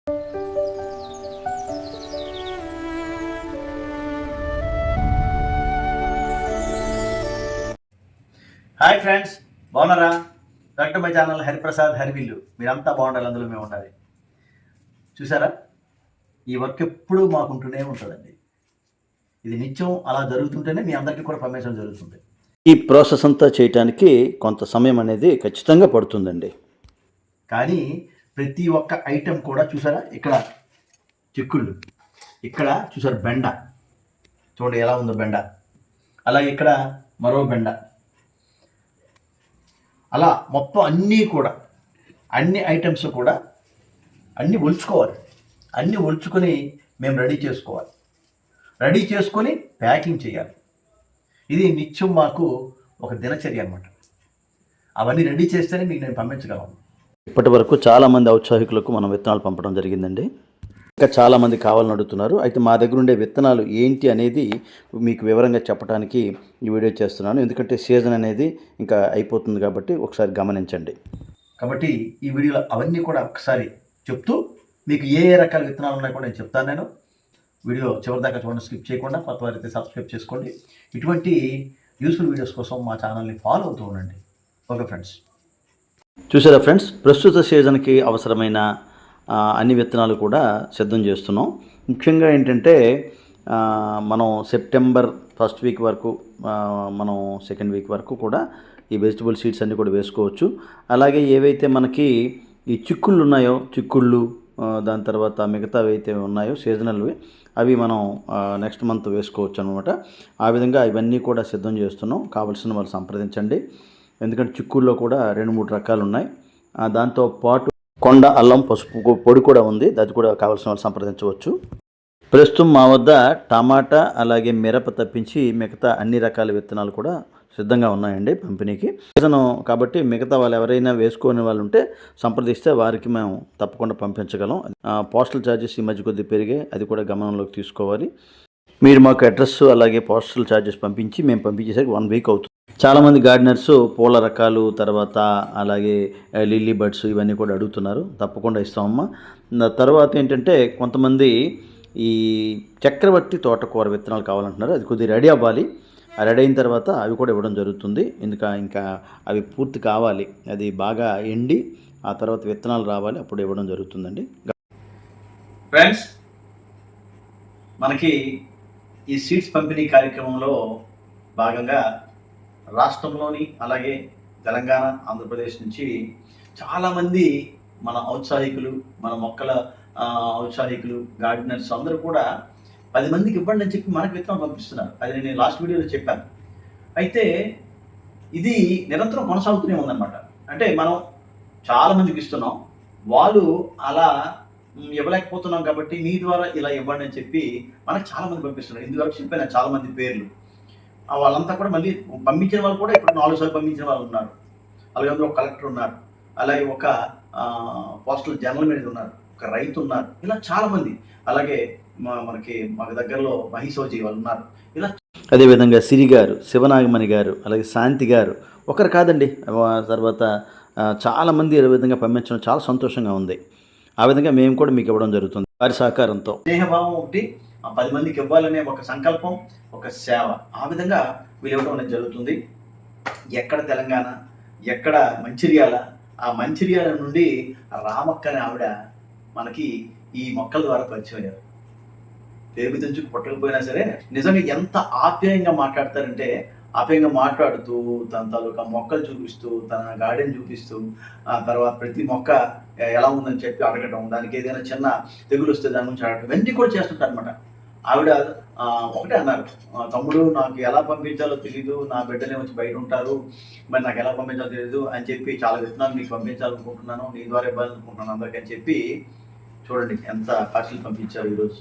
Hi friends, బాగున్నారా? Welcome my channel Hariprasad హరివిల్లు. మీరంతా బాగుండాలి, అందులో మేము ఉండాలి. చూసారా, ఈ వర్క్ ఎప్పుడూ మాకుంటూనే ఉంటుందండి. ఇది నిత్యం అలా జరుగుతుంటేనే మీ అందరికీ కూడా పర్మిషన్ జరుగుతుంది. ఈ ప్రాసెస్ అంతా చేయటానికి కొంత సమయం అనేది ఖచ్చితంగా పడుతుందండి. కానీ ప్రతి ఒక్క ఐటెం కూడా చూసారా, ఇక్కడ చిక్కుళ్ళు, ఇక్కడ చూసారు బెండ, చూడండి ఎలా ఉందో బెండ, అలాగే ఇక్కడ మరో బెండ, అలా మొత్తం అన్ని ఐటమ్స్ కూడా అన్నీ ఒలుచుకోవాలి. అన్నీ ఒలుచుకొని మేము రెడీ చేసుకోవాలి. రెడీ చేసుకొని ప్యాకింగ్ చేయాలి. ఇది నిత్యం మాకు ఒక దినచర్య అన్నమాట. అవన్నీ రెడీ చేస్తేనే మీకు నేను పంపించగలను. ఇప్పటి వరకు చాలామంది ఔత్సాహికులకు మనం విత్తనాలు పంపడం జరిగిందండి. ఇంకా చాలామంది కావాలని అడుగుతున్నారు. అయితే మా దగ్గర ఉండే విత్తనాలు ఏంటి అనేది మీకు వివరంగా చెప్పడానికి ఈ వీడియో చేస్తున్నాను. ఎందుకంటే సీజన్ అనేది ఇంకా అయిపోతుంది కాబట్టి ఒకసారి గమనించండి. కాబట్టి ఈ వీడియోలో అవన్నీ కూడా ఒకసారి చెప్తూ మీకు ఏ రకాల విత్తనాలు ఉన్నాయో కూడా నేను చెప్తాను. నేను వీడియో చివరిదాకా చూడండి, స్కిప్ చేయకుండా. కొత్త వారైతే సబ్స్క్రైబ్ చేసుకోండి. ఇటువంటి యూస్ఫుల్ వీడియోస్ కోసం మా ఛానల్ని ఫాలో అవుతూ ఉండండి. Okay friends. చూసారా ఫ్రెండ్స్, ప్రస్తుత సీజన్కి అవసరమైన అన్ని విత్తనాలు కూడా సిద్ధం చేస్తున్నాం. ముఖ్యంగా ఏంటంటే మనం సెప్టెంబర్ ఫస్ట్ వీక్ వరకు, మనం సెకండ్ వీక్ వరకు కూడా ఈ వెజిటబుల్ సీడ్స్ అన్నీ కూడా వేసుకోవచ్చు. అలాగే ఏవైతే మనకి ఈ చిక్కుళ్ళు ఉన్నాయో, దాని తర్వాత మిగతావి అయితే ఉన్నాయో సీజనల్వి, అవి మనం నెక్స్ట్ మంత్ వేసుకోవచ్చు అనమాట. ఆ విధంగా ఇవన్నీ కూడా సిద్ధం చేస్తున్నాం. కావాల్సిన వాళ్ళు సంప్రదించండి. ఎందుకంటే చిక్కుల్లో కూడా 2-3 రకాలు ఉన్నాయి. దాంతో పాటు కొండ అల్లం పసుపు పొడి కూడా ఉంది. అది కూడా కావాల్సిన వాళ్ళు సంప్రదించవచ్చు. ప్రస్తుతం మా వద్ద టమాటా అలాగే మిరప తప్పించి మిగతా అన్ని రకాల విత్తనాలు కూడా సిద్ధంగా ఉన్నాయండి పంపిణీకి. సీజను కాబట్టి మిగతా వాళ్ళు ఎవరైనా వేసుకునే వాళ్ళు ఉంటే సంప్రదిస్తే వారికి మేము తప్పకుండా పంపించగలం. పోస్టల్ ఛార్జెస్ ఈ మధ్య కొద్దిగా పెరిగాయి, అది కూడా గమనంలోకి తీసుకోవాలి. మీరు మాకు అడ్రస్ అలాగే పోస్టల్ ఛార్జెస్ పంపించి మేము పంపించేసరికి 1 వీక్ అవుతుంది. చాలామంది గార్డెనర్స్ పూల రకాలు, తర్వాత అలాగే లిల్లీ బర్డ్స్ ఇవన్నీ కూడా అడుగుతున్నారు. తప్పకుండా ఇస్తామమ్మా. తర్వాత ఏంటంటే కొంతమంది ఈ చక్రవర్తి తోటకూర విత్తనాలు కావాలంటున్నారు. అది కొద్దిగా రెడీ అవ్వాలి. రెడీ అయిన తర్వాత అవి కూడా ఇవ్వడం జరుగుతుంది. ఇంకా అవి పూర్తి కావాలి. అది బాగా ఎండి ఆ తర్వాత విత్తనాలు రావాలి, అప్పుడు ఇవ్వడం జరుగుతుందండి. ఫ్రెండ్స్, మనకి ఈ సీడ్స్ పంపిణీ కార్యక్రమంలో భాగంగా రాష్ట్రంలోని అలాగే తెలంగాణ, ఆంధ్రప్రదేశ్ నుంచి చాలామంది మన ఔత్సాహికులు, మన మొక్కల ఔత్సాహికులు, గార్డెనర్స్ అందరూ కూడా 10 మందికి ఇవ్వండి అని చెప్పి మనకు విత్తనం పంపిస్తున్నారు. అది నేను లాస్ట్ వీడియోలో చెప్పాను. అయితే ఇది నిరంతరం కొనసాగుతూనే ఉందన్నమాట. అంటే మనం చాలామందికి ఇస్తున్నాం, వాళ్ళు అలా ఇవ్వలేకపోతున్నాం కాబట్టి మీ ద్వారా ఇలా ఇవ్వండి అని చెప్పి మనకు చాలామంది పంపిస్తున్నారు. ఇందువరకు చెప్పాను చాలామంది పేర్లు. వాళ్ళంతా కూడా మళ్ళీ పంపించిన వాళ్ళు కూడా ఇప్పుడు 4 సార్లు పంపించిన వాళ్ళు ఉన్నారు. అలాగే అందులో ఒక కలెక్టర్ ఉన్నారు, అలాగే ఒక పోస్టల్ జనరల్ మేనేజర్ ఉన్నారు, ఒక రైతు ఉన్నారు. ఇలా చాలామంది, అలాగే మాకు దగ్గరలో మహిషోజీ వాళ్ళు ఉన్నారు. ఇలా అదేవిధంగా సిరి గారు, శివనాగమణి గారు, అలాగే శాంతి గారు, ఒకరు కాదండి, తర్వాత చాలామంది ఈ విధంగా పంపించడం చాలా సంతోషంగా ఉంది. ఆ విధంగా మేము కూడా మీకు ఇవ్వడం జరుగుతుంది వారి సహకారంతో. స్నేహభావం ఒకటి, 10 మందికి ఇవ్వాలనే ఒక సంకల్పం, ఒక సేవ, ఆ విధంగా వీళ్ళు ఇవ్వడం అనేది జరుగుతుంది. ఎక్కడ తెలంగాణ, ఎక్కడ మంచిర్యాల, ఆ మంచిర్యాల నుండి రామక్క అనే ఆవిడ మనకి ఈ మొక్కల ద్వారా పరిచయం అయ్యారు. పేరు తెంచుకు పుట్టకపోయినా సరే నిజంగా ఎంత ఆప్యాయంగా మాట్లాడతారంటే, ఆప్యాయంగా మాట్లాడుతూ తన తాలూకా మొక్కలు చూపిస్తూ, తన గార్డెన్ చూపిస్తూ, ఆ తర్వాత ప్రతి మొక్క ఎలా ఉందని చెప్పి అడగటం, దానికి ఏదైనా చిన్న తెగులు వస్తే దాని నుంచి అడగటం, ఇవన్నీ కూడా చేస్తుంటారు అనమాట. ఆవిడ ఒకటే అన్నారు, తమ్ముడు నాకు ఎలా పంపించాలో తెలీదు, నా బిడ్డలే వచ్చి బయట ఉంటారు, మరి నాకు ఎలా పంపించాలో తెలీదు అని చెప్పి చాలా విత్తనాలు మీకు పంపించాలనుకుంటున్నాను, నీ ద్వారా ఇవ్వాలనుకుంటున్నాను అందరికీ అని చెప్పి. చూడండి ఎంత పార్సిల్ పంపించారు ఈరోజు.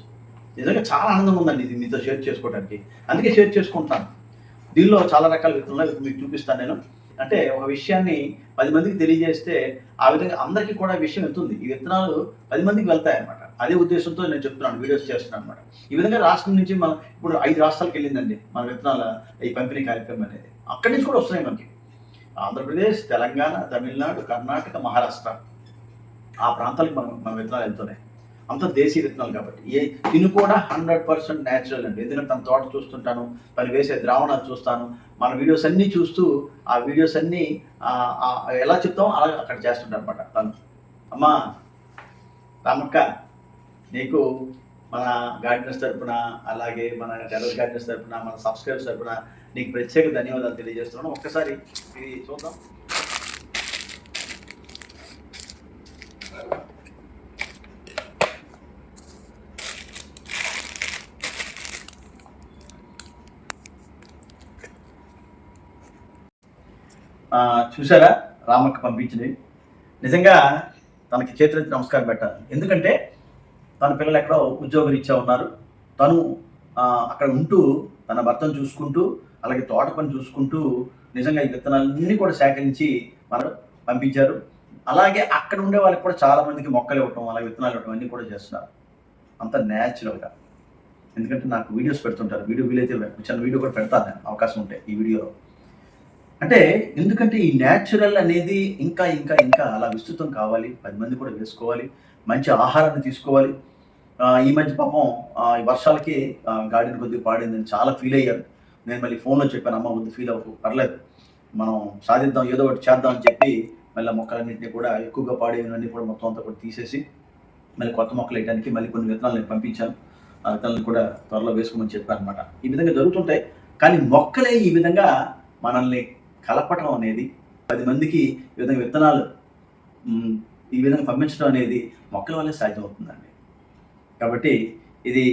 నిజంగా చాలా ఆనందం ఉందండి ఇది మీతో షేర్ చేసుకోవడానికి. అందుకే షేర్ చేసుకుంటాను. దీనిలో చాలా రకాల విత్తనాలు మీకు చూపిస్తాను నేను. అంటే ఒక విషయాన్ని 10 మందికి తెలియజేస్తే ఆ విధంగా అందరికీ కూడా విషయం వెళ్తుంది. ఈ విత్తనాలు 10 మందికి వెళ్తాయన్నమాట. అదే ఉద్దేశంతో నేను చెప్తున్నాను, వీడియోస్ చేస్తున్నాను అనమాట. ఈ విధంగా రాష్ట్రం నుంచి మనం ఇప్పుడు 5 రాష్ట్రాలకు వెళ్ళిందండి మన విత్తనాల ఈ పంపిణీ కార్యక్రమం అనేది. అక్కడి నుంచి కూడా వస్తున్నాయి మనకి. ఆంధ్రప్రదేశ్, తెలంగాణ, తమిళనాడు, కర్ణాటక, మహారాష్ట్ర, ఆ ప్రాంతాలకు మన విత్తనాలు వెళ్తున్నాయి. అంత దేశీ విత్తనాలు కాబట్టి తిని కూడా 100% న్యాచురల్ అండి. ఎందుకంటే తన తోట చూస్తుంటాను, తను వేసే ద్రావణాలు చూస్తాను, మన వీడియోస్ అన్నీ చూస్తూ ఆ వీడియోస్ అన్నీ ఎలా చెప్తామో అలా అక్కడ చేస్తుంటాను అనమాట. తను అమ్మా రామక్క, నీకు మన గార్డెనర్స్ తరపున, అలాగే మన టెర్రస్ గార్డెనర్స్ తరపున, మన సబ్స్క్రైబర్స్ తరపున నీకు ప్రత్యేక ధన్యవాదాలు తెలియజేస్తున్నాను. ఒక్కసారి ఇది చూద్దాం. చూసారా రామక్క పంపించినవి? నిజంగా తనకి చేతులెత్తి నమస్కారం పెట్టాలి. ఎందుకంటే తన పిల్లలు ఎక్కడో ఉద్యోగరీత్యా ఉన్నారు. తను అక్కడ ఉంటూ తన భర్తను చూసుకుంటూ, అలాగే తోట పని చూసుకుంటూ నిజంగా ఈ విత్తనాలన్నీ కూడా సేకరించి మనం పంపించారు. అలాగే అక్కడ ఉండే వాళ్ళకి కూడా చాలా మందికి మొక్కలు ఇవ్వటం, అలాగే విత్తనాలు ఇవ్వటం అన్నీ కూడా చేస్తున్నారు. అంత న్యాచురల్గా. ఎందుకంటే నాకు వీడియోస్ పెడుతుంటారు. వీలైతే చిన్న వీడియో కూడా పెడతాను నేను, అవకాశం ఉంటే ఈ వీడియోలో. అంటే ఎందుకంటే ఈ న్యాచురల్ అనేది ఇంకా ఇంకా ఇంకా అలా విస్తృతం కావాలి, 10 మంది కూడా వేసుకోవాలి, మంచి ఆహారాన్ని తీసుకోవాలి. ఈ మధ్య పాపం ఈ వర్షాలకి గార్డెన్ కొద్దిగా పాడిందని చాలా ఫీల్ అయ్యారు. నేను మళ్ళీ ఫోన్లో చెప్పాను, అమ్మ వద్దు ఫీల్ అవ్వకు, పర్లేదు, మనం సాధిద్దాం, ఏదో ఒకటి చేద్దాం అని చెప్పి మళ్ళీ మొక్కలన్నింటినీ కూడా ఎక్కువగా పాడేవన్నీ కూడా మొత్తం అంతా కూడా తీసేసి మళ్ళీ కొత్త మొక్కలు వేయడానికి మళ్ళీ కొన్ని విత్తనాలు నేను పంపించాను. ఆ విత్తనాలను కూడా త్వరలో వేసుకోమని చెప్పాను అనమాట. ఈ విధంగా జరుగుతుంటాయి. కానీ మొక్కలే ఈ విధంగా మనల్ని కలపటం అనేది, 10 మందికి ఈ విధంగా విత్తనాలు ఈ విధంగా పంపించడం అనేది మొక్కల వల్లే సాధ్యమవుతుందండి. కాబట్టి ఇది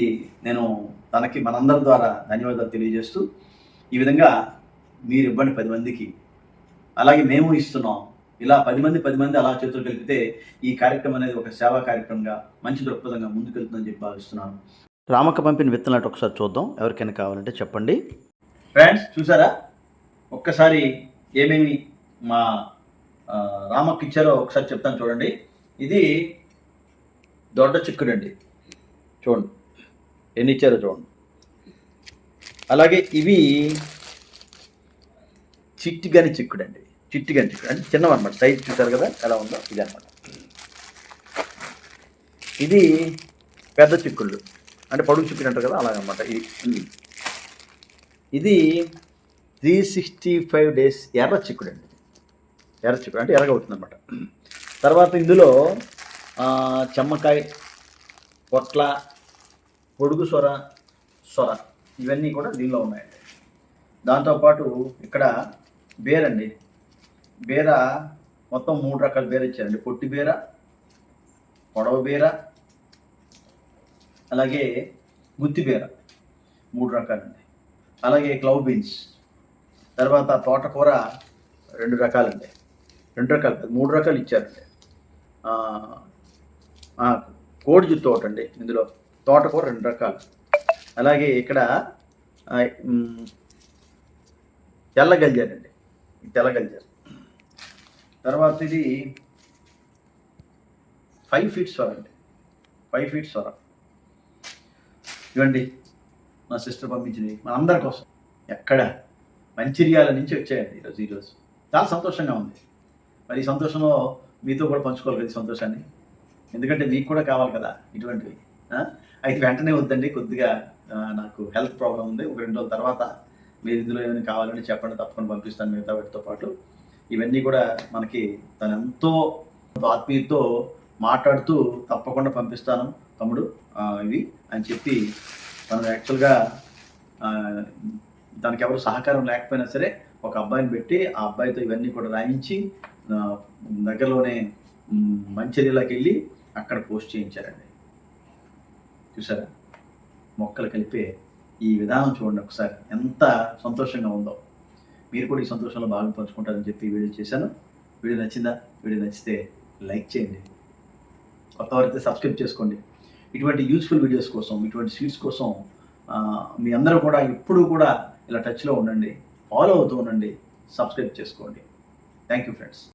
నేను తనకి మనందరి ద్వారా ధన్యవాదాలు తెలియజేస్తూ, ఈ విధంగా మీరు ఇవ్వండి 10 మందికి, అలాగే మేము ఇస్తున్నాం. ఇలా 10 మంది అలా చేతులు కలిపితే ఈ కార్యక్రమం అనేది ఒక సేవా కార్యక్రమంగా మంచి దృక్పథంగా ముందుకెళ్తుందని చెప్పి భావిస్తున్నాను. రామక్క పంపిన విత్తనాలు ఒకసారి చూద్దాం, ఎవరికైనా కావాలంటే చెప్పండి. ఫ్రెండ్స్ చూసారా, ఒక్కసారి ఏమేమి మా రామక్క ఇచ్చారో ఒకసారి చెప్తాను చూడండి. ఇది దొడ్డ చిక్కుడు అండి, చూడండి ఎన్ని ఇచ్చారో చూడండి. అలాగే ఇవి చిట్టిగని చిక్కుడు అండి, చిట్టిగని చిక్కుడు అంటే చిన్నవన్నమాట, సైజ్ చూసారు కదా ఎలా ఉందో, ఇది అనమాట. ఇది పెద్ద చిక్కుళ్ళు అంటే పొడుగు చిక్కుడు అంటారు కదా, అలాగనమాట. ఇది 365 days ఎర్ర చిక్కుడు అండి, ఎర్ర చిక్కుడు అంటే ఎర్రగా అవుతుంది అనమాట. తర్వాత ఇందులో చెమ్మకాయ, పొట్ల, పొడుగు సొర ఇవన్నీ కూడా దీనిలో ఉన్నాయండి. దాంతోపాటు ఇక్కడ బేరండి, బేర మొత్తం 3 రకాల బేర ఇచ్చారండి. పొట్టి బేర, పొడవ బేర, అలాగే గుత్తి బేర, 3 రకాలండి. అలాగే క్లౌ బీన్స్, తర్వాత తోటకూర 2 రకాలండి, 2 రకాలు 3 రకాలు ఇచ్చారండి. కోడిజుత్తు ఒకటి అండి, ఇందులో తోటకూర 2 రకాలు. అలాగే ఇక్కడ తెల్ల గల్జారండి, తెల్ల గల్జారు. తర్వాత ఇది 5 feet సొర అండి, 5 feet సొర. ఇవ్వండి మా సిస్టర్ పంపించినవి మన అందరి కోసం. ఎక్కడ మంచిర్యాల నుంచి వచ్చాయండి ఈరోజు. చాలా సంతోషంగా ఉంది. మరి ఈ సంతోషంలో మీతో కూడా పంచుకోవాలి కదా ఈ సంతోషాన్ని, ఎందుకంటే మీకు కూడా కావాలి కదా ఇటువంటివి. అయితే వెంటనే వద్దండి, కొద్దిగా నాకు హెల్త్ ప్రాబ్లం ఉంది, ఒక 2 రోజుల తర్వాత మీరు ఇందులో ఏమైనా కావాలంటే చెప్పండి, తప్పకుండా పంపిస్తాను మిగతా వాటితో పాటు. ఇవన్నీ కూడా మనకి తను ఎంతో ఆత్మీయతో మాట్లాడుతూ తప్పకుండా పంపిస్తాను తమ్ముడు ఇవి అని చెప్పి, తను యాక్చువల్గా దానికి ఎవరు సహకారం లేకపోయినా సరే ఒక అబ్బాయిని పెట్టి ఆ అబ్బాయితో ఇవన్నీ కూడా రాయించి దగ్గరలోనే మంచిర్యాలకి వెళ్ళి అక్కడ పోస్ట్ చేయించారండి. చూసారా, మొక్కలు కలిపే ఈ విధానం చూడండి ఒకసారి, ఎంత సంతోషంగా ఉందో. మీరు కూడా ఈ సంతోషంలో బాగా పంచుకుంటారని చెప్పి వీడియో చేశాను. వీడియో నచ్చిందా? వీడియో నచ్చితే లైక్ చేయండి, కొత్త వారైతే సబ్స్క్రైబ్ చేసుకోండి. ఇటువంటి యూస్ఫుల్ వీడియోస్ కోసం, ఇటువంటి స్వీట్స్ కోసం మీ అందరూ కూడా ఎప్పుడూ కూడా ఇలా టచ్లో ఉండండి, ఫాలో అవుతూ ఉండండి, సబ్స్క్రైబ్ చేసుకోండి. Thank you friends.